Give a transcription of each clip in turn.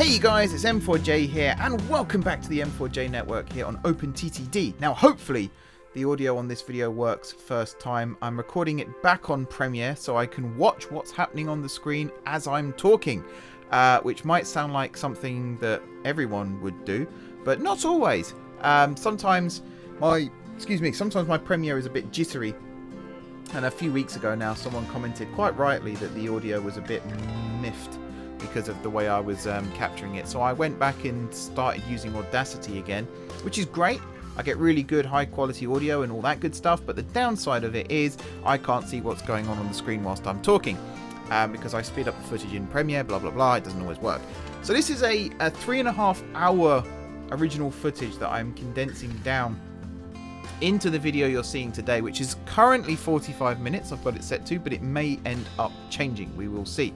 Hey guys, it's M4J here, and welcome back to the M4J network here on OpenTTD. Now, hopefully, the audio on this video works first time. I'm recording it back on Premiere so I can watch what's happening on the screen as I'm talking, which might sound like something that everyone would do, but not always. Sometimes my Premiere is a bit jittery. And a few weeks ago now, someone commented quite rightly that the audio was a bit miffed because of the way I was capturing it. So I went back and started using Audacity again, which is great. I get really good high quality audio and all that good stuff, but the downside of it is I can't see what's going on the screen whilst I'm talking because I speed up the footage in Premiere, blah, blah, blah. It doesn't always work. So this is a 3.5 hour original footage that I'm condensing down into the video you're seeing today, which is currently 45 minutes. I've got it set to, but it may end up changing. We will see.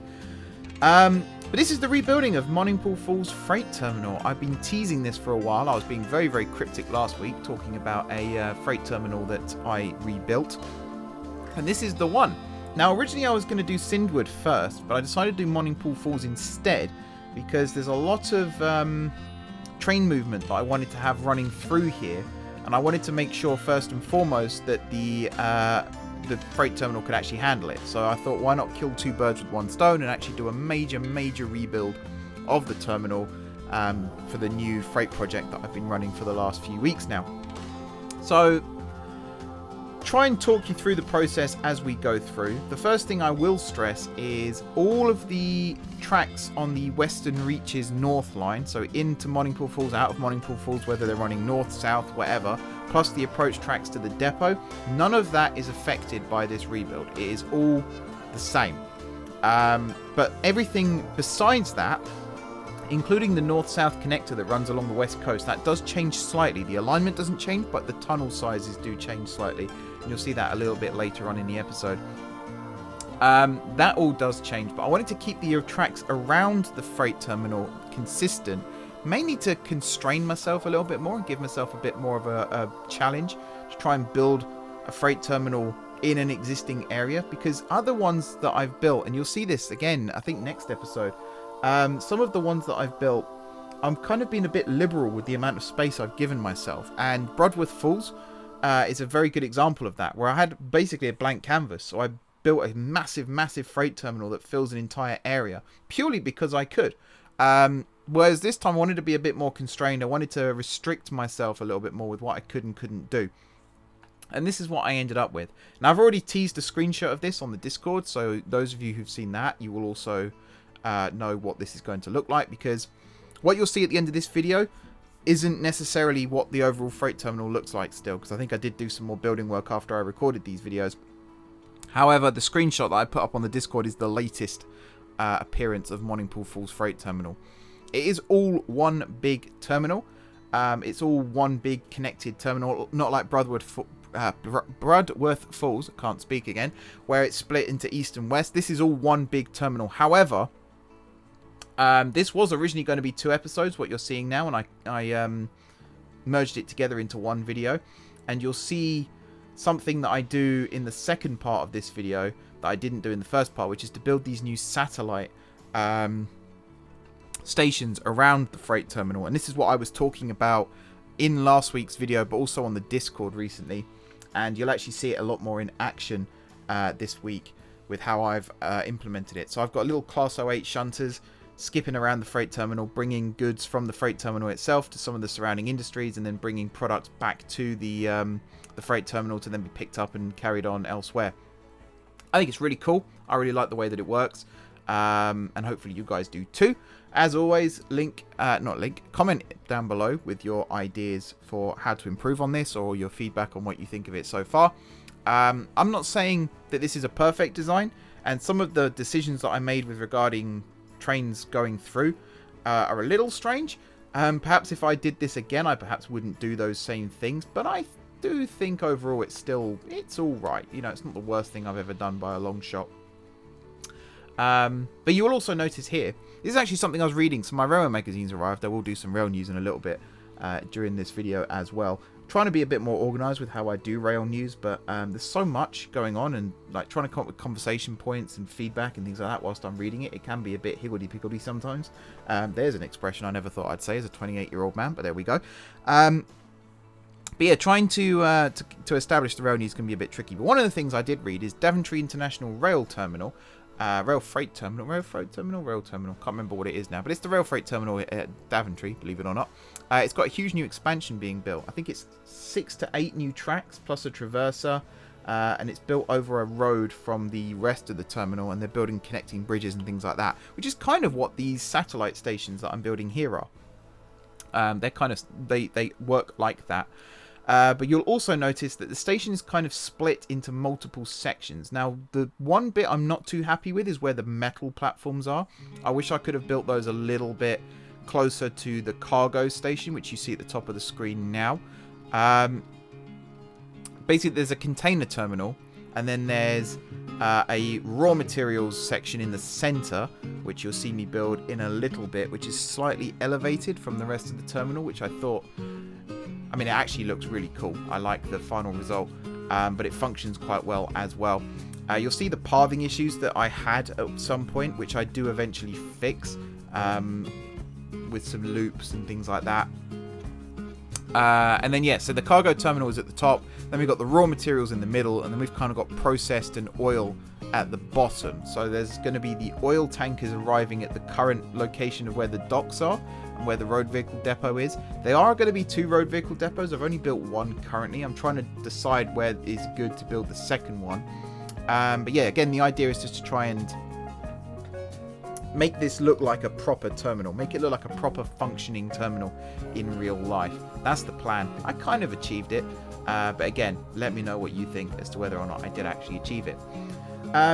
But this is the rebuilding of Monningpool Falls Freight Terminal. I've been teasing this for a while. I was being very, very cryptic last week, talking about a freight terminal that I rebuilt. And this is the one. Now, originally I was going to do Sindwood first, but I decided to do Monningpool Falls instead because there's a lot of train movement that I wanted to have running through here. And I wanted to make sure, first and foremost, that the freight terminal could actually handle it. So I thought, why not kill two birds with one stone and actually do a major rebuild of the terminal for the new freight project that I've been running for the last few weeks now. So try and talk you through the process as we go through. The first thing I will stress is all of the tracks on the Western Reaches North line, so into Monningpool Falls, out of Monningpool Falls, whether they're running north, south, whatever, plus the approach tracks to the depot, none of that is affected by this rebuild. It is all the same. But everything besides that, including the north-south connector that runs along the west coast, that does change slightly. The alignment doesn't change, but the tunnel sizes do change slightly. And you'll see that a little bit later on in the episode. That all does change, but I wanted to keep the tracks around the freight terminal consistent, mainly to constrain myself a little bit more and give myself a bit more of a challenge to try and build a freight terminal in an existing area, because other ones that I've built, and you'll see this again, I think next episode, some of the ones that I've built, I'm kind of being a bit liberal with the amount of space I've given myself, and Broadworth Falls is a very good example of that, where I had basically a blank canvas. So I built a massive freight terminal that fills an entire area purely because I could. Whereas this time I wanted to be a bit more constrained. I wanted to restrict myself a little bit more with what I could and couldn't do. And this is what I ended up with. Now, I've already teased a screenshot of this on the Discord, so those of you who've seen that, you will also know what this is going to look like, because what you'll see at the end of this video isn't necessarily what the overall freight terminal looks like still, because I think I did do some more building work after I recorded these videos. However, the screenshot that I put up on the Discord is the latest appearance of Monningpool Falls Freight Terminal. It is all one big terminal. It's all one big connected terminal, not like Broadworth Falls, I can't speak again, where it's split into east and west. This is all one big terminal. However, this was originally going to be 2 episodes, what you're seeing now, and I merged it together into one video, and you'll see something that I do in the second part of this video that I didn't do in the first part, which is to build these new satellite stations around the freight terminal. And this is what I was talking about in last week's video, but also on the Discord recently, and you'll actually see it a lot more in action this week with how I've implemented it. So I've got little Class 08 shunters skipping around the freight terminal, bringing goods from the freight terminal itself to some of the surrounding industries, and then bringing products back to the freight terminal to then be picked up and carried on elsewhere. I think it's really cool. I really like the way that it works, and hopefully you guys do too. As always, comment down below with your ideas for how to improve on this, or your feedback on what you think of it so far. I'm not saying that this is a perfect design, and some of the decisions that I made with regarding trains going through are a little strange. Perhaps if I did this again, I perhaps wouldn't do those same things, but I do think overall it's all right. You know, it's not the worst thing I've ever done by a long shot. But you will also notice here, this is actually something I was reading. So my railway magazine's arrived. I will do some rail news in a little bit during this video as well. trying to be a bit more organized with how I do rail news, but there's so much going on, and like trying to come up with conversation points and feedback and things like that whilst I'm reading it, it can be a bit higgledy-piggledy sometimes. There's an expression I never thought I'd say as a 28-year-old man, but there we go. But yeah, trying to establish the rail news can be a bit tricky. But one of the things I did read is Daventry International Rail Terminal, Rail Freight Terminal, can't remember what it is now, but it's the Rail Freight Terminal at Daventry, believe it or not. It's got a huge new expansion being built. I think it's 6 to 8 new tracks plus a traverser, and it's built over a road from the rest of the terminal, and they're building connecting bridges and things like that, which is kind of what these satellite stations that I'm building here are. They're kind of, they work like that. But you'll also notice that the station is kind of split into multiple sections. Now, the one bit I'm not too happy with is where the metal platforms are. I wish I could have built those a little bit closer to the cargo station, which you see at the top of the screen now. Basically, there's a container terminal, and then there's a raw materials section in the center, which you'll see me build in a little bit, which is slightly elevated from the rest of the terminal, which I thought... I mean, it actually looks really cool. I like the final result, but it functions quite well as well. You'll see the pathing issues that I had at some point, which I do eventually fix with some loops and things like that. And then, yeah, so the cargo terminal is at the top. Then we've got the raw materials in the middle, and then we've kind of got processed and oil at the bottom. So there's going to be the oil tankers arriving at the current location of where the docks are and where the road vehicle depot is. There are going to be 2 road vehicle depots. I've only built 1 currently. I'm trying to decide where it is good to build the second one. But yeah, again, the idea is just to try and make this look like a proper terminal. Make it look like a proper functioning terminal in real life. That's the plan. I kind of achieved it. But again, let me know what you think as to whether or not I did actually achieve it.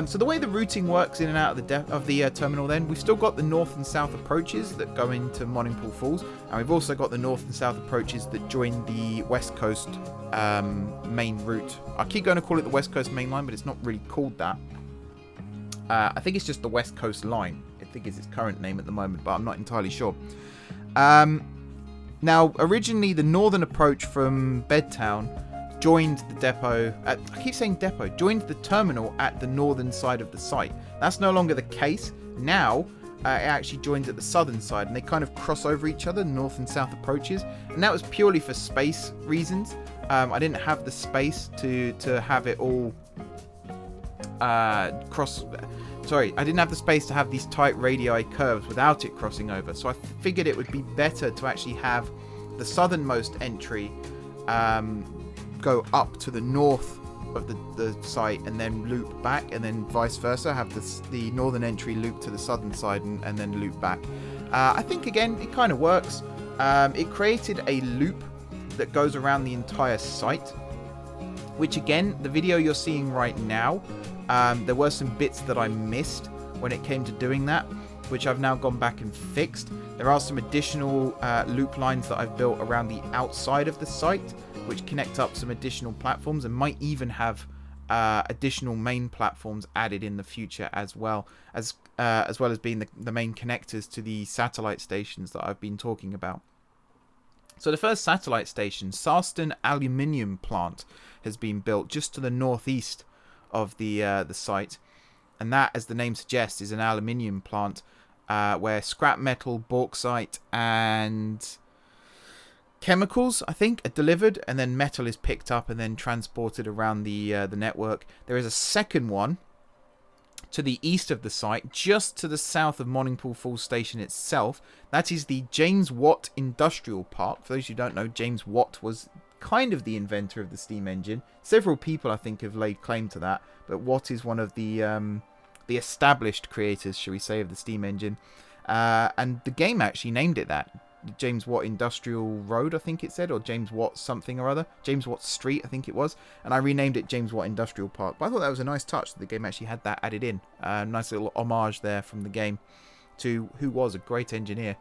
So the way the routing works in and out of the terminal, then we've still got the north and south approaches that go into Monningpool Falls, and we've also got the north and south approaches that join the west coast main route. I keep going to call it the west coast main line, but it's not really called that. I think it's just the west coast line. I think is its current name at the moment, but I'm not entirely sure. Now, originally the northern approach from Bedtown joined the depot at, I keep saying depot, joined the terminal at the northern side of the site. That's no longer the case. Now, it actually joins at the southern side, and they kind of cross over each other, north and south approaches. And that was purely for space reasons. I didn't have the space to have it all I didn't have the space to have these tight radii curves without it crossing over. So I figured it would be better to actually have the southernmost entry go up to the north of the site and then loop back, and then vice versa, have the northern entry loop to the southern side and then loop back. I think, again, it kind of works. It created a loop that goes around the entire site, which, again, the video you're seeing right now, there were some bits that I missed when it came to doing that, which I've now gone back and fixed. There are some additional loop lines that I've built around the outside of the site, which connect up some additional platforms and might even have additional main platforms added in the future as well as being the main connectors to the satellite stations that I've been talking about. So the first satellite station, Sarston Aluminium Plant, has been built just to the northeast of the site, and that, as the name suggests, is an aluminium plant where scrap metal, bauxite, and chemicals, I think, are delivered, and then metal is picked up and then transported around the network. There is a second one to the east of the site, just to the south of Monningpool Falls Station itself. That is the James Watt Industrial Park. For those who don't know, James Watt was kind of the inventor of the steam engine. Several people, I think, have laid claim to that, but Watt is one of the established creators, shall we say, of the steam engine. And the game actually named it that. James Watt Industrial Road, I think it said, or James Watt something or other. James Watt Street, I think it was. And I renamed it James Watt Industrial Park. But I thought that was a nice touch that the game actually had that added in. Nice little homage there from the game to who was a great engineer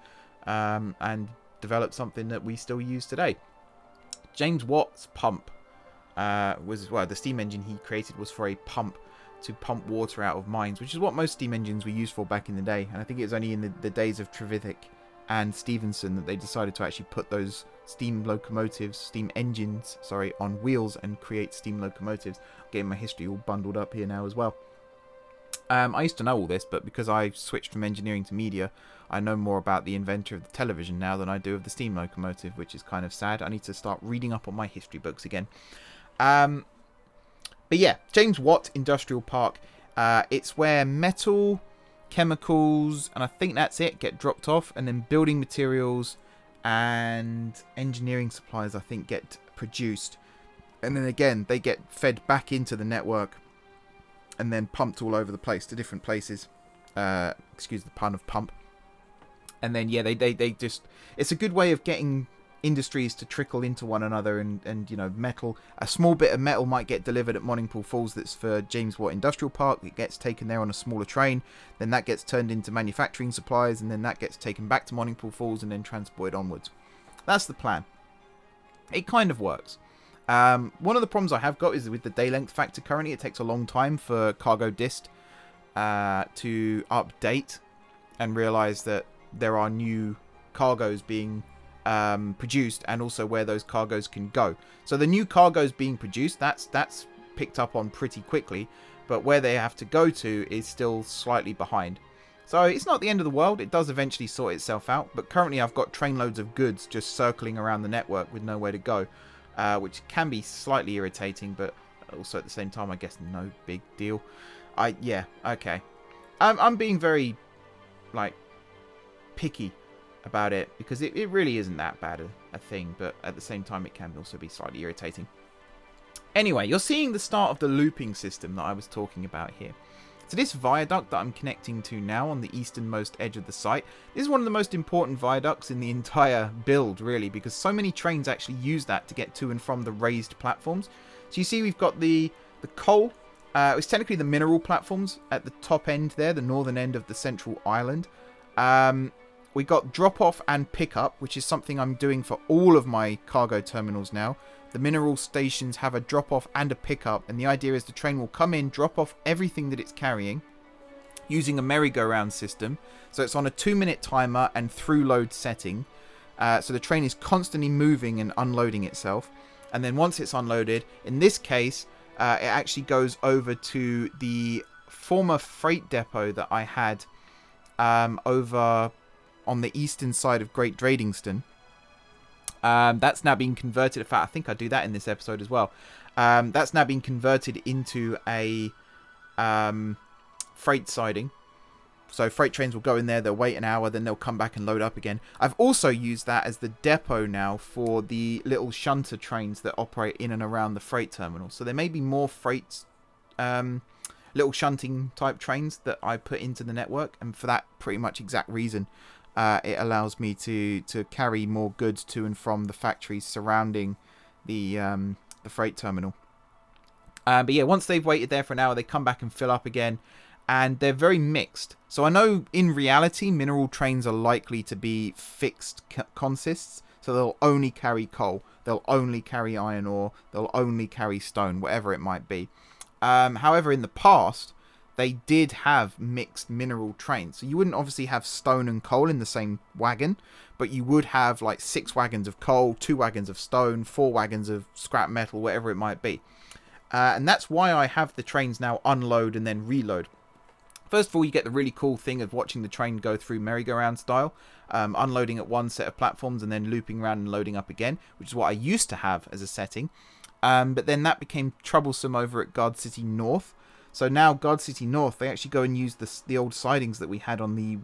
and developed something that we still use today. James Watt's pump the steam engine he created was for a pump to pump water out of mines, which is what most steam engines were used for back in the day. And I think it was only in the days of Trevithick and Stevenson that they decided to actually put those steam engines, on wheels and create steam locomotives. Getting my history all bundled up here now as well. I used to know all this, but because I switched from engineering to media, I know more about the inventor of the television now than I do of the steam locomotive, which is kind of sad. I need to start reading up on my history books again. But yeah, James Watt Industrial Park. It's where metal, chemicals, and I think that's it, get dropped off, and then building materials and engineering supplies, I think, get produced. And then again, they get fed back into the network and then pumped all over the place to different places. Excuse the pun of pump. And then, yeah, they just... It's a good way of getting industries to trickle into one another, and you know, metal... A small bit of metal might get delivered at Monningpool Falls that's for James Watt Industrial Park. It gets taken there on a smaller train. Then that gets turned into manufacturing supplies, and then that gets taken back to Monningpool Falls and then transported onwards. That's the plan. It kind of works. One of the problems I have got is with the day length factor currently. It takes a long time for Cargo Dist to update and realize that there are new cargoes being produced, and also where those cargoes can go. So the new cargoes being produced, that's picked up on pretty quickly, but where they have to go to is still slightly behind. So it's not the end of the world. It does eventually sort itself out, but currently I've got trainloads of goods just circling around the network with nowhere to go. Which can be slightly irritating, but also at the same time, I guess no big deal. Yeah, okay. I'm being very, like, picky about it, because it really isn't that bad a thing, but at the same time, it can also be slightly irritating. Anyway, you're seeing the start of the looping system that I was talking about here. So this viaduct that I'm connecting to now on the easternmost edge of the site, this is one of the most important viaducts in the entire build, really, because so many trains actually use that to get to and from the raised platforms. So you see we've got the coal, it's technically the mineral platforms at the top end there, the northern end of the central island. We got drop-off and pick-up, which is something I'm doing for all of my cargo terminals now. The mineral stations have a drop-off and a pick-up, and the idea is the train will come in, drop off everything that it's carrying using a merry-go-round system. So it's on a 2-minute timer and through-load setting. So the train is constantly moving and unloading itself. And then once it's unloaded, in this case, it actually goes over to the former freight depot that I had over on the eastern side of Great Dradingstone. That's now been converted. In fact, I think I do that in this episode as well. That's now been converted into a freight siding. So freight trains will go in there, they'll wait an hour, then they'll come back and load up again. I've also used that as the depot now for the little shunter trains that operate in and around the freight terminal. So there may be more freight, little shunting type trains that I put into the network, and for that pretty much exact reason. It allows me to carry more goods to and from the factories surrounding the freight terminal. But yeah, once they've waited there for an hour, they come back and fill up again, and they're very mixed. So I know in reality, mineral trains are likely to be fixed consists, so they'll only carry coal, they'll only carry iron ore, they'll only carry stone, whatever it might be. However, in the past, they did have mixed mineral trains. So you wouldn't obviously have stone and coal in the same wagon, but you would have like 6 wagons of coal, 2 wagons of stone, 4 wagons of scrap metal, whatever it might be. And that's why I have the trains now unload and then reload. First of all, you get the really cool thing of watching the train go through merry-go-round style, unloading at one set of platforms and then looping around and loading up again, which is what I used to have as a setting. But then that became troublesome over at Guard City North. So now Guard City North, they actually go and use the old sidings that we had on the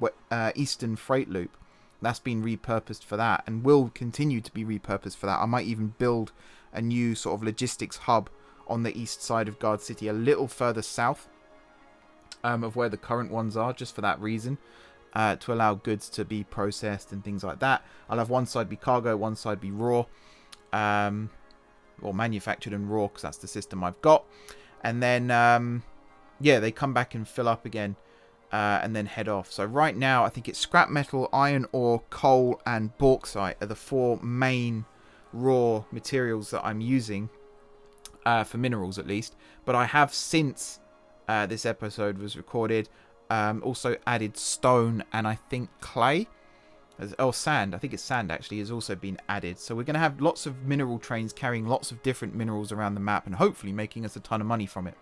Eastern Freight Loop. That's been repurposed for that and will continue to be repurposed for that. I might even build a new sort of logistics hub on the east side of Guard City, a little further south of where the current ones are, just for that reason, to allow goods to be processed and things like that. I'll have one side be cargo, one side be raw, or manufactured and raw, because that's the system I've got. And then, yeah, they come back and fill up again, and then head off. So right now, I think it's scrap metal, iron ore, coal, and bauxite are the 4 main raw materials that I'm using, for minerals at least. But I have, since this episode was recorded, also added stone and I think clay. Sand. I think it's sand actually has also been added. So we're going to have lots of mineral trains carrying lots of different minerals around the map and hopefully making us a ton of money from it.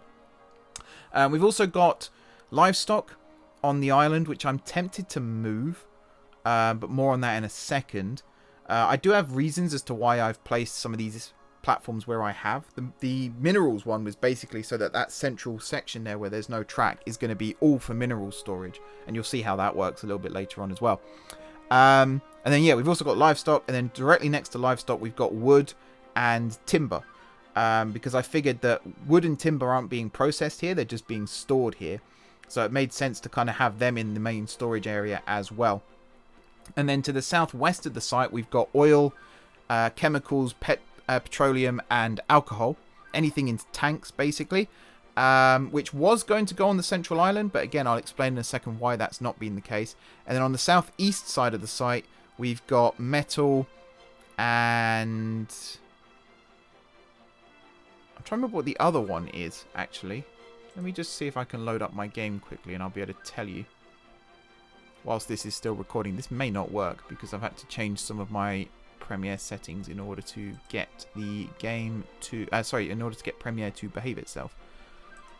We've also got livestock on the island, which I'm tempted to move, but more on that in a second. I do have reasons as to why I've placed some of these platforms where I have. The minerals one was basically so that central section there where there's no track is going to be all for mineral storage, and you'll see how that works a little bit later on as well. And then yeah, we've also got livestock, and then directly next to livestock we've got wood and timber, because I figured that wood and timber aren't being processed here, they're just being stored here, so it made sense to kind of have them in the main storage area as well. And then to the southwest of the site we've got oil, chemicals, petroleum and alcohol, anything in tanks basically, which was going to go on the central island, but again I'll explain in a second why that's not been the case. And then on the southeast side of the site we've got metal, and I'm trying to remember what the other one is actually. Let me just see if I can load up my game quickly and I'll be able to tell you whilst this is still recording. This may not work because I've had to change some of my Premiere settings in order to get the game to in order to get Premiere to behave itself.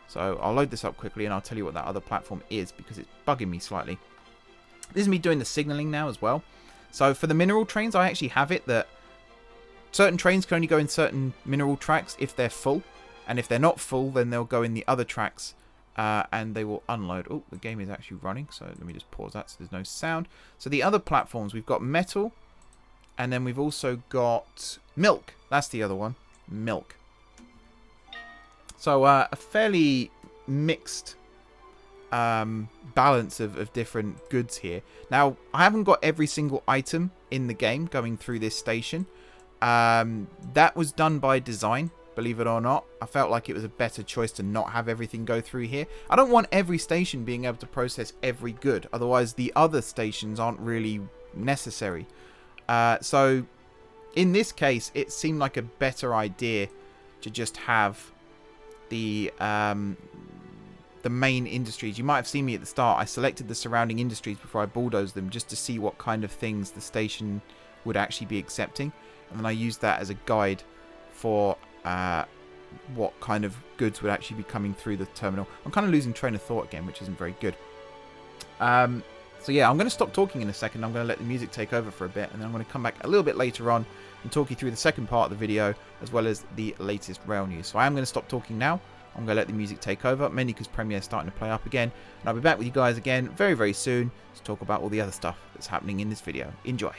So I'll load this up quickly and I'll tell you what that other platform is because it's bugging me slightly. This is me doing the signaling now as well. So for the mineral trains, I actually have it that certain trains can only go in certain mineral tracks if they're full, and if they're not full then they'll go in the other tracks and they will unload. Oh, the game is actually running, so let me just pause that so there's no sound. So the other platforms, we've got metal, and then we've also got milk. That's the other one, milk. So a fairly mixed balance of different goods here. Now, I haven't got every single item in the game going through this station. That was done by design, believe it or not. I felt like it was a better choice to not have everything go through here. I don't want every station being able to process every good. Otherwise, the other stations aren't really necessary. So in this case, it seemed like a better idea to just have the main industries. You might have seen me at the start. I selected the surrounding industries before I bulldozed them just to see what kind of things the station would actually be accepting. And then I used that as a guide for what kind of goods would actually be coming through the terminal. I'm kind of losing train of thought again, which isn't very good. So yeah, I'm going to stop talking in a second. I'm going to let the music take over for a bit, and then I'm going to come back a little bit later on and talk you through the second part of the video, as well as the latest rail news. So I am going to stop talking now. I'm going to let the music take over, mainly because Premiere is starting to play up again. And I'll be back with you guys again very, very soon to talk about all the other stuff that's happening in this video. Enjoy.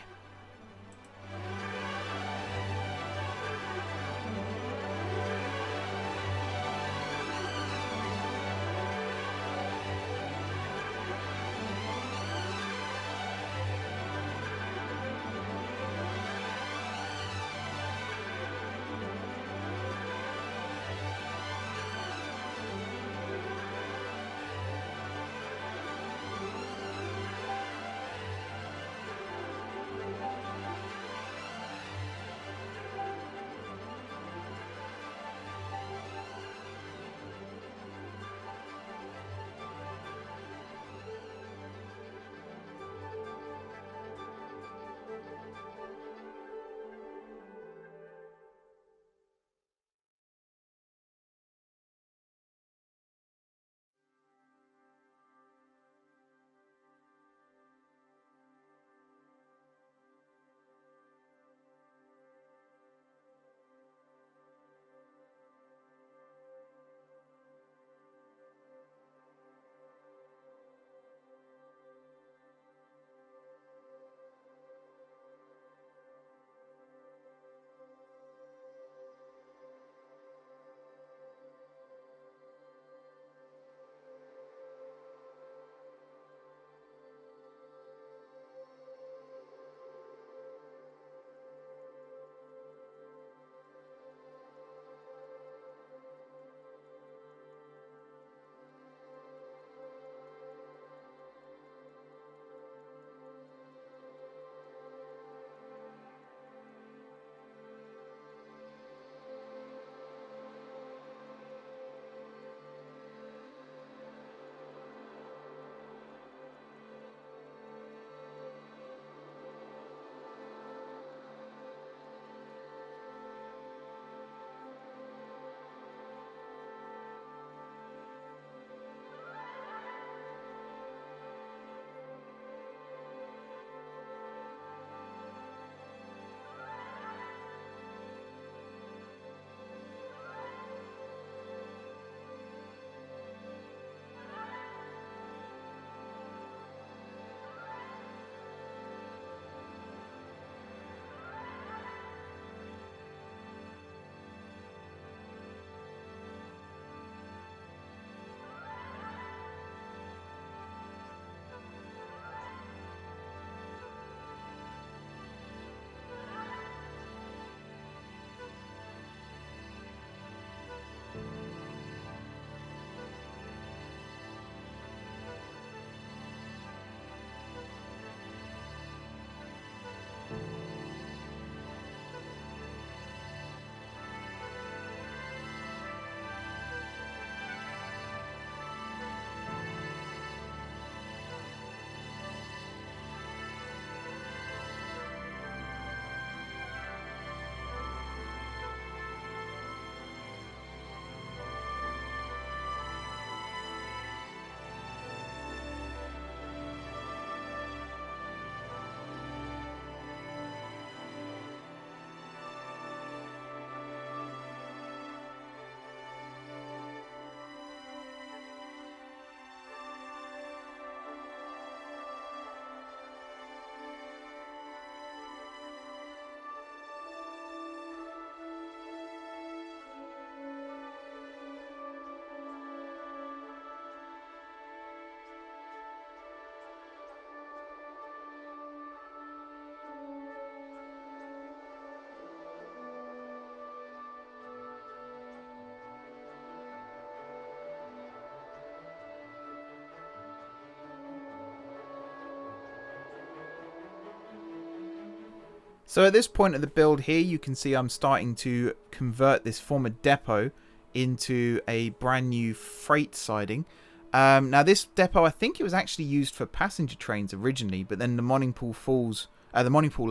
So at this point of the build here, you can see I'm starting to convert this former depot into a brand new freight siding. Now this depot, I think it was actually used for passenger trains originally, but then the Monningpool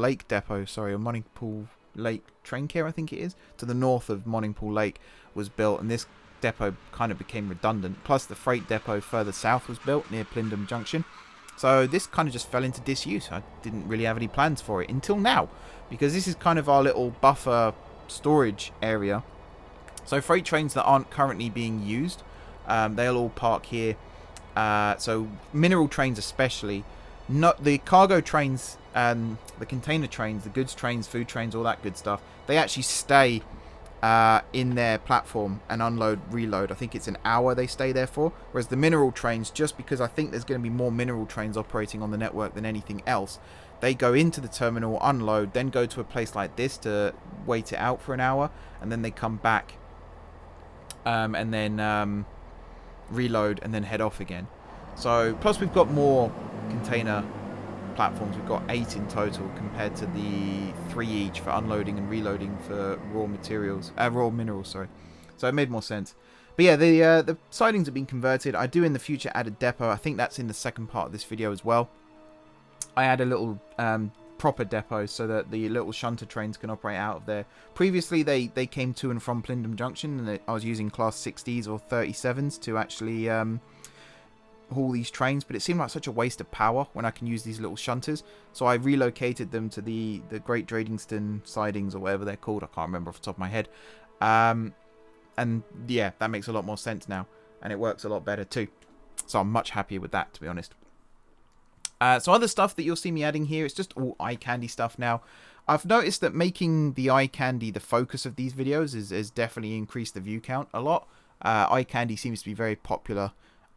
Lake depot, sorry, or Monningpool Lake train care, I think it is, to the north of Monningpool Lake was built, and this depot kind of became redundant. Plus the freight depot further south was built near Plindon Junction. So this kind of just fell into disuse. I didn't really have any plans for it until now, because this is kind of our little buffer storage area. So freight trains that aren't currently being used, they'll all park here. So mineral trains especially, not the cargo trains, the container trains, the goods trains, food trains, all that good stuff, they actually stay in their platform and unload, reload. I think it's an hour they stay there for. Whereas the mineral trains, just because I think there's going to be more mineral trains operating on the network than anything else, they go into the terminal, unload, then go to a place like this to wait it out for an hour, and then they come back and then reload and then head off again. So plus we've got more container platforms. We've got 8 in total compared to the 3 each for unloading and reloading for raw minerals, sorry. So it made more sense. But yeah, the sidings have been converted. I do in the future add a depot. I think that's in the second part of this video as well. I add a little proper depot so that the little shunter trains can operate out of there. Previously they came to and from Plindon Junction, and I was using class 60s or 37s to actually haul these trains, but it seemed like such a waste of power when I can use these little shunters, so I relocated them to the Great Dradingstone sidings, or whatever they're called. I can't remember off the top of my head. And yeah, that makes a lot more sense now, and it works a lot better too, so I'm much happier with that, to be honest. So other stuff that you'll see me adding here, it's just all eye candy stuff now. I've noticed that making the eye candy the focus of these videos has definitely increased the view count a lot. Eye candy seems to be very popular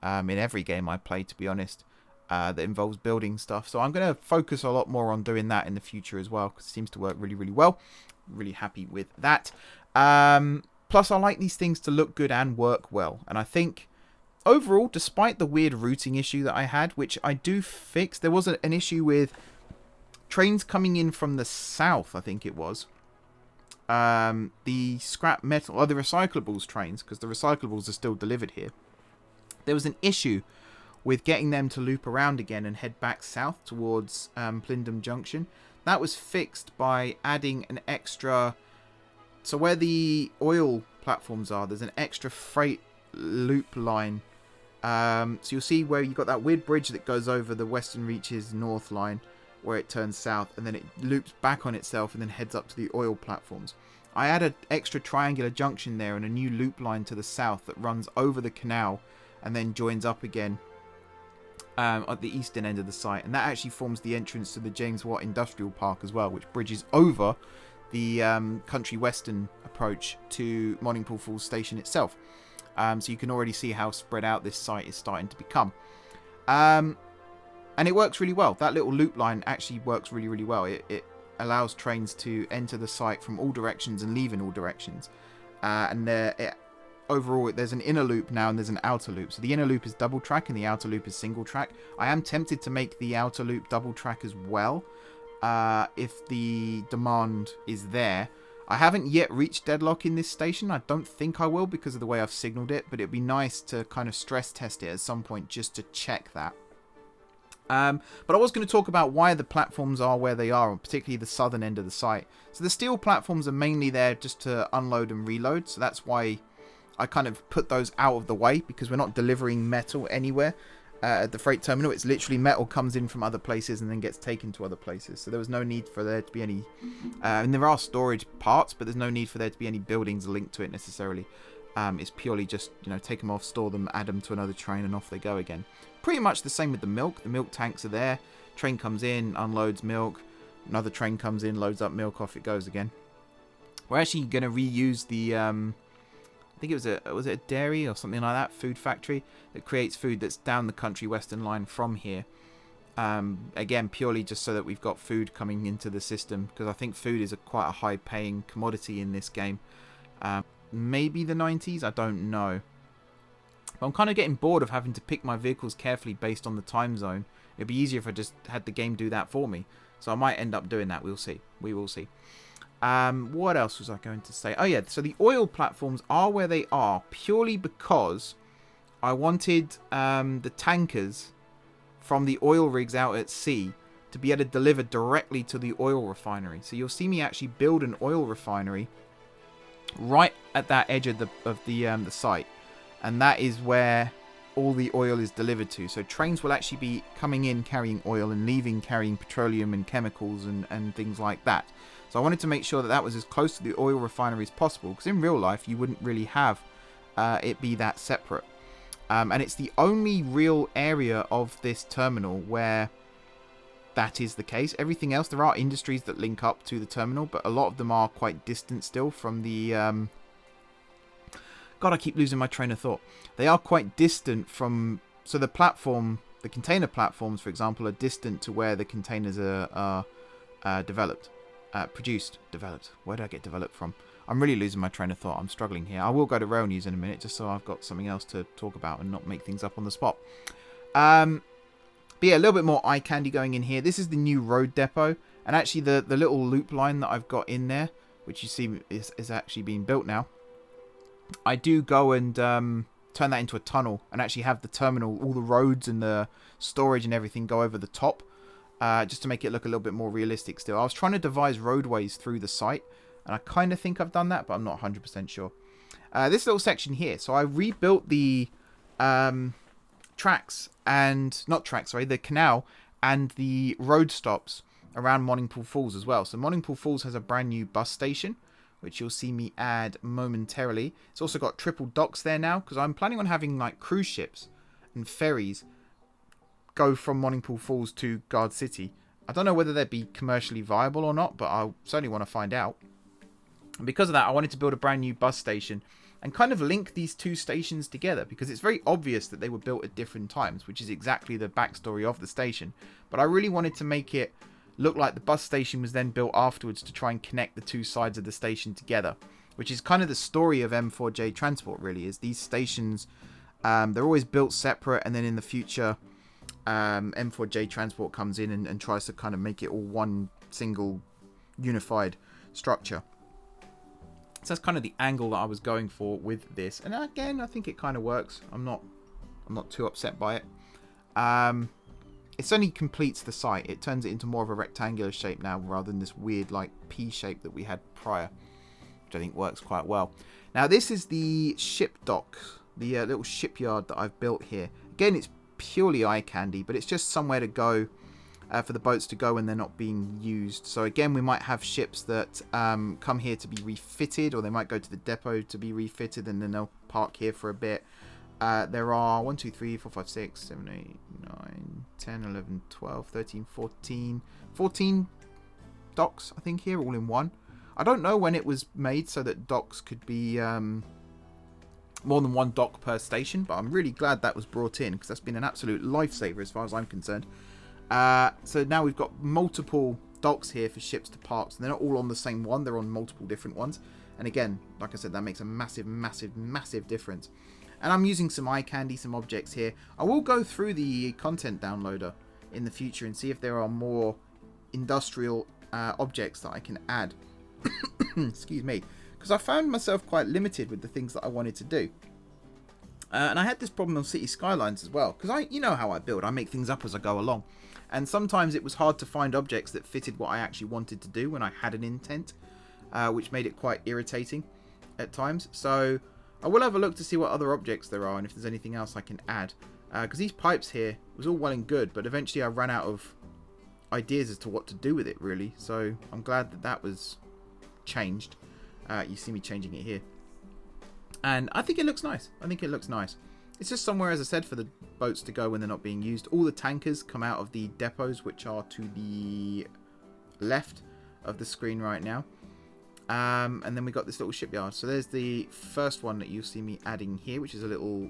in every game I play, to be honest, that involves building stuff. So I'm going to focus a lot more on doing that in the future as well, because it seems to work really, really well. Really happy with that. Plus, I like these things to look good and work well. And I think overall, despite the weird routing issue that I had, which I do fix, there was an issue with trains coming in from the south, I think it was. The scrap metal, or the recyclables trains, because the recyclables are still delivered here. There was an issue with getting them to loop around again and head back south towards Plindon Junction. That was fixed by adding an extra... So where the oil platforms are, there's an extra freight loop line. So you'll see where you've got that weird bridge that goes over the Western Reaches North line, where it turns south, and then it loops back on itself and then heads up to the oil platforms. I added extra triangular junction there and a new loop line to the south that runs over the canal and then joins up again at the eastern end of the site, and that actually forms the entrance to the James Watt Industrial Park as well, which bridges over the country western approach to Monningpool Falls Station itself. So you can already see how spread out this site is starting to become, and it works really well. That little loop line actually works really, really well. It allows trains to enter the site from all directions and leave in all directions, and overall, there's an inner loop now and there's an outer loop. So the inner loop is double track and the outer loop is single track. I am tempted to make the outer loop double track as well, if the demand is there. I haven't yet reached deadlock in this station. I don't think I will because of the way I've signaled it, but it'd be nice to kind of stress test it at some point just to check that. But I was going to talk about why the platforms are where they are, particularly the southern end of the site. So the steel platforms are mainly there just to unload and reload, so that's why I kind of put those out of the way, because we're not delivering metal anywhere at the freight terminal. It's literally metal comes in from other places and then gets taken to other places. So there was no need for there to be any... and there are storage parts, but there's no need for there to be any buildings linked to it necessarily. It's purely just, you know, take them off, store them, add them to another train, and off they go again. Pretty much the same with the milk. The milk tanks are there. Train comes in, unloads milk. Another train comes in, loads up milk, off it goes again. We're actually going to reuse the... I think it was a dairy or something like that, food factory that creates food that's down the country western line from here. Again, purely just so that we've got food coming into the system, because I think food is quite a high-paying commodity in this game. Maybe the 90s, I don't know. But I'm kind of getting bored of having to pick my vehicles carefully based on the time zone. It'd be easier if I just had the game do that for me. So I might end up doing that. We'll see. We will see. What else was I going to say? Oh yeah, so the oil platforms are where they are purely because I wanted the tankers from the oil rigs out at sea to be able to deliver directly to the oil refinery. So you'll see me actually build an oil refinery right at that edge of the site, and that is where all the oil is delivered to. So trains will actually be coming in carrying oil and leaving carrying petroleum and chemicals and things like that. So I wanted to make sure that that was as close to the oil refinery as possible, because in real life you wouldn't really have it be that separate. And it's the only real area of this terminal where that is the case. Everything else, there are industries that link up to the terminal, but a lot of them are quite distant still from the... God, I keep losing my train of thought. They are quite distant from... So the platform, the container platforms, for example, are distant to where the containers are developed. Developed. Where did I get developed from? I'm really losing my train of thought. I'm struggling here. I will go to rail news in a minute, just so I've got something else to talk about and not make things up on the spot. But yeah, a little bit more eye candy going in here. This is the new road depot. And actually the little loop line that I've got in there, which you see is actually being built now. I do go and turn that into a tunnel and actually have the terminal, all the roads and the storage and everything go over the top. Just to make it look a little bit more realistic still. I was trying to devise roadways through the site, and I kind of think I've done that, but I'm not 100% sure. This little section here, so I rebuilt the the canal and the road stops around Monningpool Falls as well. So Monningpool Falls has a brand new bus station, which you'll see me add momentarily. It's also got triple docks there now, because I'm planning on having like cruise ships and ferries go from Monningpool Falls to Guard City. I don't know whether they'd be commercially viable or not, but I certainly want to find out. And because of that, I wanted to build a brand new bus station and kind of link these two stations together, because it's very obvious that they were built at different times, which is exactly the backstory of the station. But I really wanted to make it look like the bus station was then built afterwards to try and connect the two sides of the station together, which is kind of the story of M4J transport, really, is these stations, they're always built separate, and then in the future M4J transport comes in and tries to kind of make it all one single unified structure. So that's kind of the angle that I was going for with this, and again I think it kind of works. I'm not too upset by it. It certainly completes the site. It turns it into more of a rectangular shape now rather than this weird like P shape that we had prior, which I think works quite well. Now this is the ship dock, the little shipyard that I've built here. Again, it's purely eye candy, but it's just somewhere to go for the boats to go when they're not being used. So again, we might have ships that come here to be refitted, or they might go to the depot to be refitted, and then they'll park here for a bit. There are 1, 2, 3, 4, 5, 6, 7, 8, 9, 10, 11, 12, 13, 14 docks, I think, here, all in one. I don't know when it was made so that docks could be more than one dock per station, but I'm really glad that was brought in, because that's been an absolute lifesaver as far as I'm concerned. So now we've got multiple docks here for ships to park, so they're not all on the same one, they're on multiple different ones. And again, like I said, that makes a massive difference. And I'm using some eye candy, some objects here. I will go through the content downloader in the future and see if there are more industrial objects that I can add. Excuse me. Because I found myself quite limited with the things that I wanted to do. And I had this problem on City Skylines as well. Because you know how I build. I make things up as I go along. And sometimes it was hard to find objects that fitted what I actually wanted to do when I had an intent. Which made it quite irritating at times. So I will have a look to see what other objects there are and if there's anything else I can add. Because these pipes here was all well and good, but eventually I ran out of ideas as to what to do with it, really. So I'm glad that that was changed. You see me changing it here. And I think it looks nice. It's just somewhere, as I said, for the boats to go when they're not being used. All the tankers come out of the depots, which are to the left of the screen right now. And then we got this little shipyard. So there's the first one that you'll see me adding here, which is a little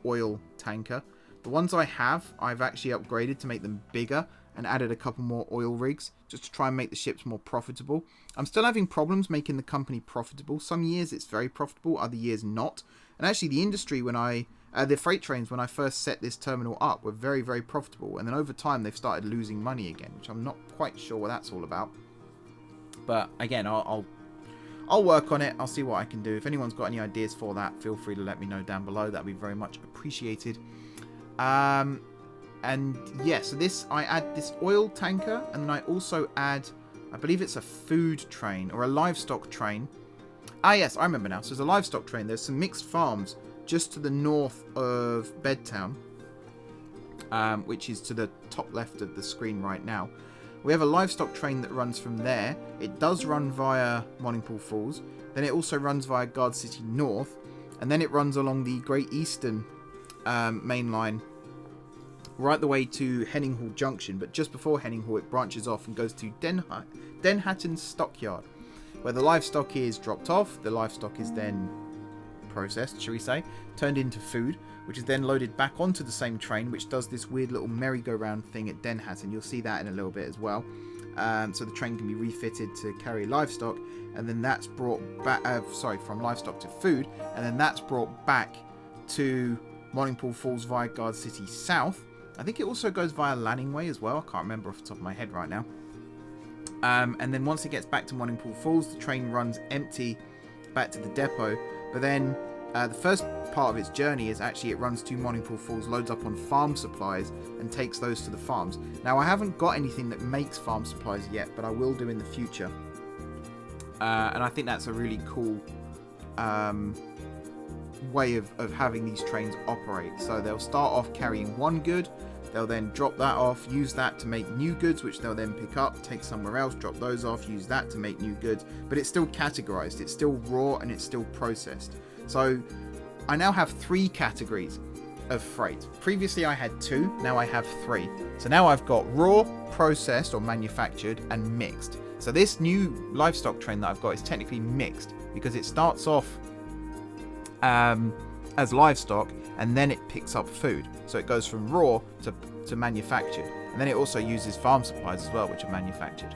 oil tanker. The ones I have, I've actually upgraded to make them bigger and added a couple more oil rigs just to try and make the ships more profitable. I'm still having problems making the company profitable. Some years it's very profitable, other years not. And actually the industry, when I The freight trains, when I first set this terminal up, were very, very profitable. And then over time, they've started losing money again, which I'm not quite sure what that's all about. But again, I'll work on it. I'll see what I can do. If anyone's got any ideas for that, feel free to let me know down below. That'd be very much appreciated. And yeah, so this, I add this oil tanker, and then I also add, I believe it's a food train or a livestock train. Ah, yes, I remember now. So there's a livestock train. There's some mixed farms just to the north of Bedtown, which is to the top left of the screen right now. We have a livestock train that runs from there. It does run via Monningpool Falls. Then it also runs via Guard City North. And then it runs along the Great Eastern main line right the way to Henninghall Junction. But just before Henninghall, it branches off and goes to Denhatton Stockyard, where the livestock is dropped off. The livestock is then processed, shall we say, turned into food, which is then loaded back onto the same train, which does this weird little merry-go-round thing at Denhatton. You'll see that in a little bit as well. So the train can be refitted to carry livestock, and then that's brought back, from livestock to food, and then that's brought back to Monningpool Falls via Guard City South. I think it also goes via Lanning Way as well. I can't remember off the top of my head right now. And then once it gets back to Monningpool Falls, the train runs empty back to the depot. But then the first part of its journey is actually it runs to Monningpool Falls, loads up on farm supplies, and takes those to the farms. Now, I haven't got anything that makes farm supplies yet, but I will do in the future. And I think that's a really cool way of having these trains operate. So they'll start off carrying one good, they'll then drop that off, use that to make new goods, which they'll then pick up, take somewhere else, drop those off, use that to make new goods. But it's still categorized, it's still raw, and it's still processed. So I now have 3 categories of freight. Previously I had 2, now I have 3. So now I've got raw, processed or manufactured, and mixed. So this new livestock train that I've got is technically mixed, because it starts off as livestock, and then it picks up food. So it goes from raw to manufactured, and then it also uses farm supplies as well, which are manufactured.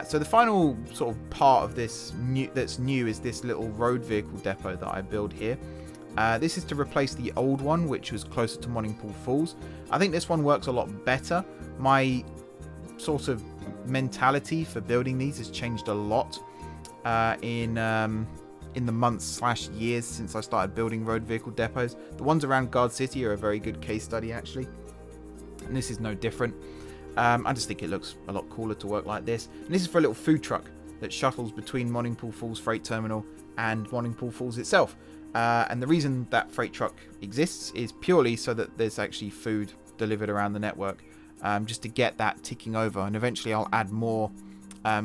So the final sort of part of this that's new is this little road vehicle depot that I build here. This is to replace the old one, which was closer to Monningpool Falls. I think this one works a lot better. My sort of mentality for building these has changed a lot in the months/years since I started building road vehicle depots. The ones around Guard City are a very good case study, actually, and this is no different. I just think it looks a lot cooler to work like this. And this is for a little food truck that shuttles between Monningpool Falls Freight Terminal and Monningpool Falls itself. And the reason that freight truck exists is purely so that there's actually food delivered around the network, just to get that ticking over. And eventually I'll add more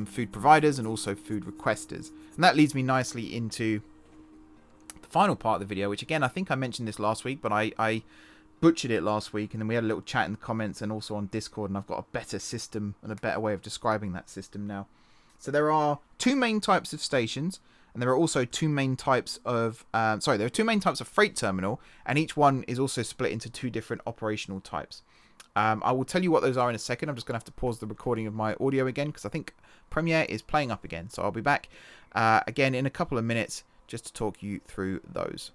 food providers and also food requesters. And that leads me nicely into the final part of the video, which again, I think I mentioned this last week, but I butchered it last week, and then we had a little chat in the comments and also on Discord, and I've got a better system and a better way of describing that system now. So there are 2 main types of stations, and there are also 2 main types of there are 2 main types of freight terminal, and each one is also split into 2 different operational types. I will tell you what those are in a second. I'm just going to have to pause the recording of my audio again, because I think Premiere is playing up again. So I'll be back again in a couple of minutes just to talk you through those.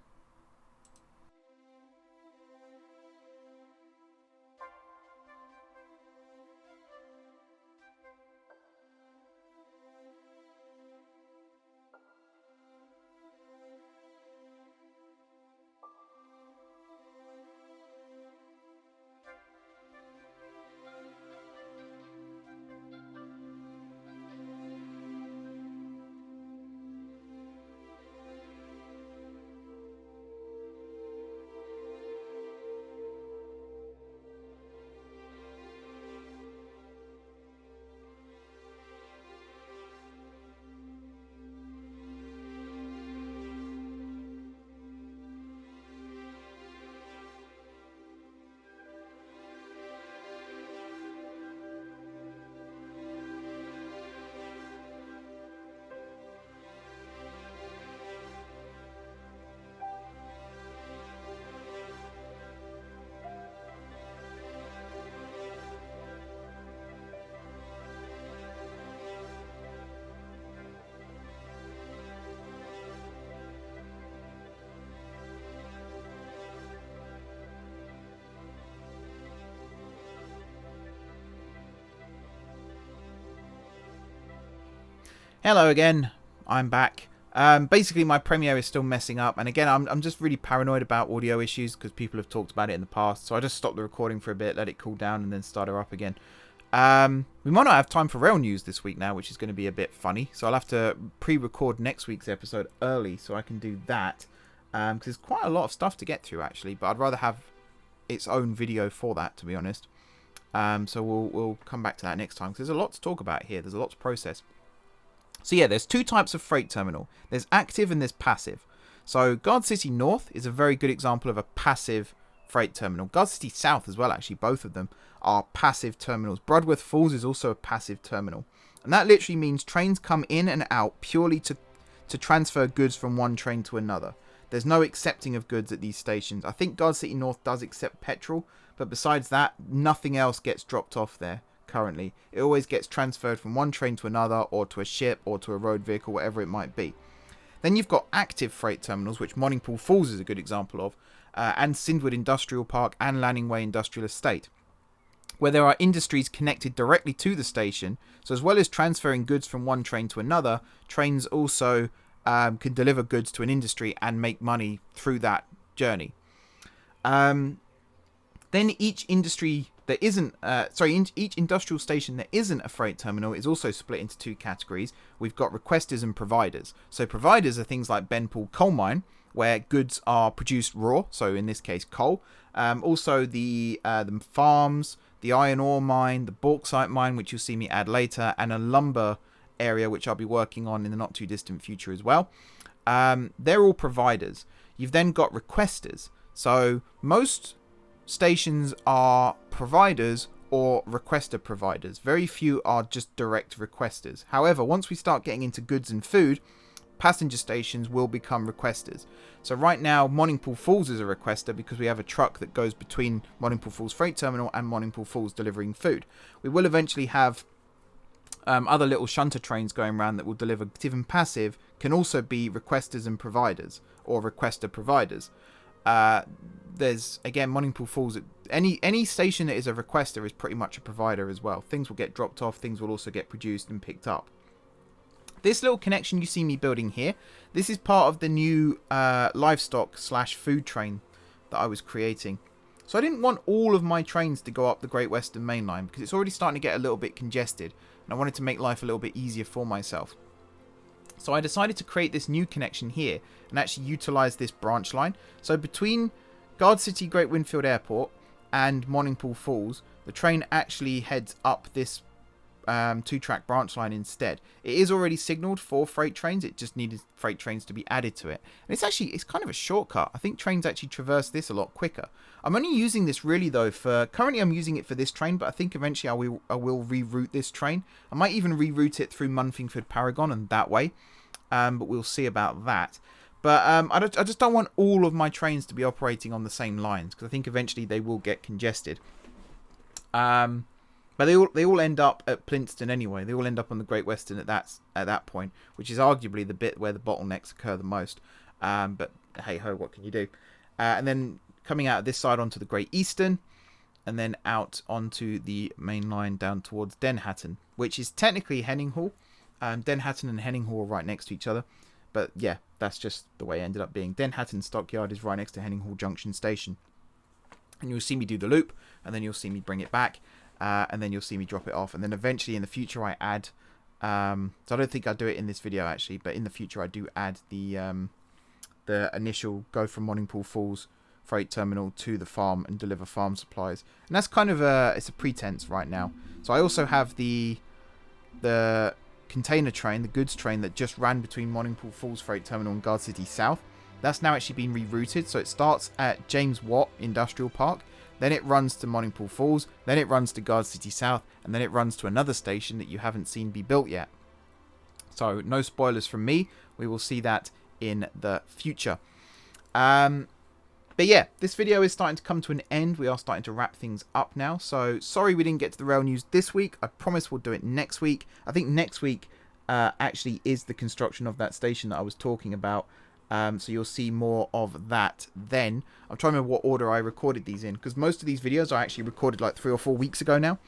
Hello again, I'm back. Basically my Premiere is still messing up, and again I'm just really paranoid about audio issues because people have talked about it in the past, so I just stopped the recording for a bit, let it cool down, and then start her up again. We might not have time for rail news this week now, which is going to be a bit funny, so I'll have to pre-record next week's episode early so I can do that, because there's quite a lot of stuff to get through actually, but I'd rather have its own video for that, to be honest. So we'll come back to that next time, because there's a lot to talk about here, there's a lot to process. So yeah, there's two types of freight terminal. There's active and there's passive. So Guard City North is a very good example of a passive freight terminal. Guard City South as well, actually, both of them are passive terminals. Broadworth Falls is also a passive terminal. And that literally means trains come in and out purely to transfer goods from one train to another. There's no accepting of goods at these stations. I think Guard City North does accept petrol, but besides that, nothing else gets dropped off there. Currently, it always gets transferred from one train to another, or to a ship, or to a road vehicle, whatever it might be. Then you've got active freight terminals, which Monningpool Falls is a good example of, and Sindwood Industrial Park and Lanning Way Industrial Estate, where there are industries connected directly to the station. So as well as transferring goods from one train to another, trains also can deliver goods to an industry and make money through that journey. Then each industry that isn't, each industrial station that isn't a freight terminal is also split into two categories. We've got requesters and providers. So providers are things like Benpool Coal Mine, where goods are produced raw, so in this case coal. Also the farms, the iron ore mine, the bauxite mine, which you'll see me add later, and a lumber area, which I'll be working on in the not too distant future as well. They're all providers. You've then got requesters. So most stations are providers or requester providers. Very few are just direct requesters. However, once we start getting into goods and food, passenger stations will become requesters. So right now, Monningpool Falls is a requester because we have a truck that goes between Monningpool Falls Freight Terminal and Monningpool Falls delivering food. We will eventually have other little shunter trains going around that will deliver active and passive, can also be requesters and providers, or requester providers. There's, again, Monningpool Falls, any station that is a requester is pretty much a provider as well. Things will get dropped off, things will also get produced and picked up. This little connection you see me building here, this is part of the new livestock / food train that I was creating. So I didn't want all of my trains to go up the Great Western Main Line because it's already starting to get a little bit congested, and I wanted to make life a little bit easier for myself. So I decided to create this new connection here and actually utilize this branch line. So between Guard City Great Winfield Airport and Monningpool Falls, the train actually heads up this two-track branch line instead. It is already signaled for freight trains, it just needed freight trains to be added to it. And it's kind of a shortcut. I think trains actually traverse this a lot quicker. I'm only using this really though for, currently I'm using it for this train, but I think eventually I will reroute this train. I might even reroute it through Munfingford Paragon and that way, but we'll see about that. But I just don't want all of my trains to be operating on the same lines, because I think eventually they will get congested. But they all end up at Plynston anyway. They all end up on the Great Western at that point, which is arguably the bit where the bottlenecks occur the most. But hey ho, what can you do? And then coming out of this side onto the Great Eastern, and then out onto the main line down towards Den Hatton, which is technically Henning Hall. Den Hatton and Henning Hall are right next to each other. But yeah, that's just the way it ended up being. Den Hatton Stockyard is right next to Henning Hall Junction Station. And you'll see me do the loop, and then you'll see me bring it back, and then you'll see me drop it off. And then eventually in the future I add, so I don't think I'll do it in this video actually, but in the future I do add the initial go from Monningpool Falls Freight Terminal to the farm and deliver farm supplies. And that's kind of it's a pretense right now. So I also have the container train, the goods train that just ran between Monningpool Falls Freight Terminal and Guard City South. That's now actually been rerouted, so it starts at James Watt Industrial Park, then it runs to Monningpool Falls, then it runs to Guard City South, and then it runs to another station that you haven't seen be built yet. So no spoilers from me, we will see that in the future. But yeah, this video is starting to come to an end. We are starting to wrap things up now. So sorry we didn't get to the rail news this week. I promise we'll do it next week. I think next week actually is the construction of that station that I was talking about. So you'll see more of that then. I'm trying to remember what order I recorded these in, because most of these videos I actually recorded like 3 or 4 weeks ago now.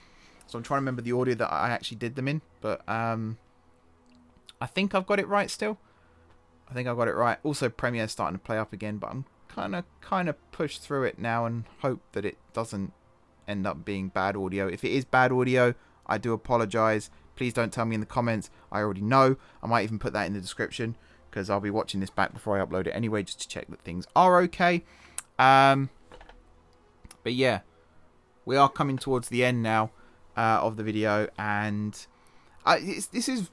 So I'm trying to remember the order that I actually did them in. But I I think I've got it right still. I think I've got it right. Also, Premiere's starting to play up again, but I'm kind of push through it now and hope that it doesn't end up being bad audio. If it is bad audio, I do apologize. Please don't tell me in the comments. I already know. I might even put that in the description because I'll be watching this back before I upload it anyway, just to check that things are okay. But yeah, we are coming towards the end now of the video, and this is,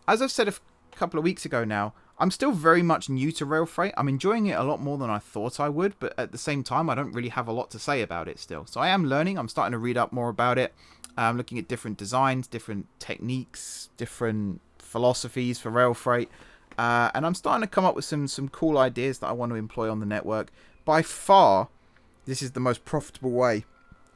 as I've said a couple of weeks ago now, I'm still very much new to rail freight. I'm enjoying it a lot more than I thought I would, but at the same time, I don't really have a lot to say about it still. So I am learning. I'm starting to read up more about it. I'm looking at different designs, different techniques, different philosophies for rail freight. And I'm starting to come up with some cool ideas that I want to employ on the network. By far, this is the most profitable way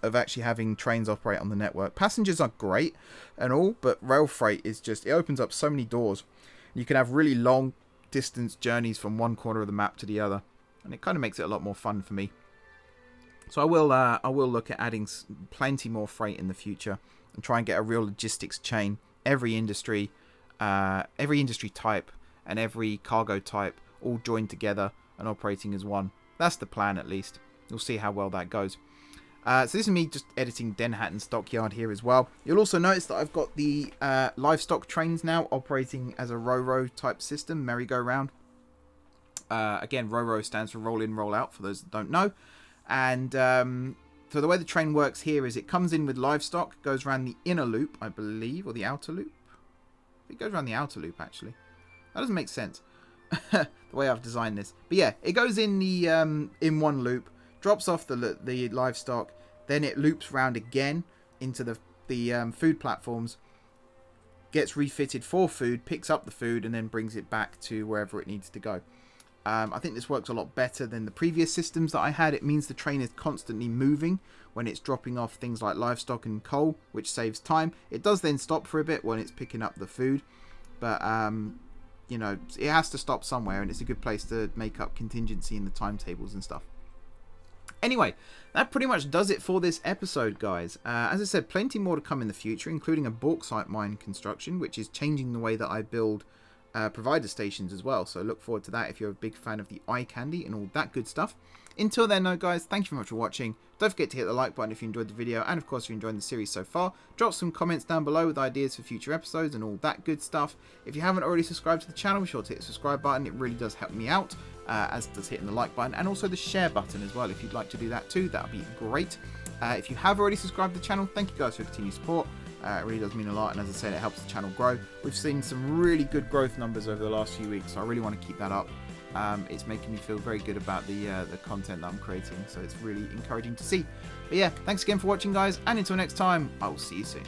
of actually having trains operate on the network. Passengers are great and all, but rail freight is just, it opens up so many doors. You can have really long distance journeys from one corner of the map to the other, and it kind of makes it a lot more fun for me. So I will look at adding plenty more freight in the future and try and get a real logistics chain. Every industry type and every cargo type all joined together and operating as one. That's the plan, at least. We'll see how well that goes. So this is me just editing Denhattan Stockyard here as well. You'll also notice that I've got the livestock trains now operating as a Ro-Ro type system, merry-go-round. Again, Ro-Ro stands for roll in, roll out, for those that don't know. And so the way the train works here is it comes in with livestock, goes around the inner loop, I believe, or the outer loop. It goes around the outer loop, actually. That doesn't make sense, the way I've designed this. But yeah, it goes in the in one loop, drops off the livestock, then it loops round again into the food platforms, gets refitted for food, picks up the food, and then brings it back to wherever it needs to go. I think this works a lot better than the previous systems that I had. It means the train is constantly moving when it's dropping off things like livestock and coal, which saves time. It does then stop for a bit when it's picking up the food, but you know, it has to stop somewhere, and it's a good place to make up contingency in the timetables and stuff. Anyway, that pretty much does it for this episode, guys. As I said, plenty more to come in the future, including a bauxite mine construction, which is changing the way that I build provider stations as well. So look forward to that if you're a big fan of the eye candy and all that good stuff. Until then, though, guys, thank you very much for watching. Don't forget to hit the like button if you enjoyed the video, and of course if you're enjoying the series so far. Drop some comments down below with ideas for future episodes and all that good stuff. If you haven't already subscribed to the channel, be sure to hit the subscribe button. It really does help me out, as does hitting the like button, and also the share button as well. If you'd like to do that too, that would be great. If you have already subscribed to the channel, thank you guys for your continued support. It really does mean a lot, and as I said, it helps the channel grow. We've seen some really good growth numbers over the last few weeks, so I really want to keep that up. It's making me feel very good about the content that I'm creating, so it's really encouraging to see. But yeah, thanks again for watching, guys, and until next time, I will see you soon.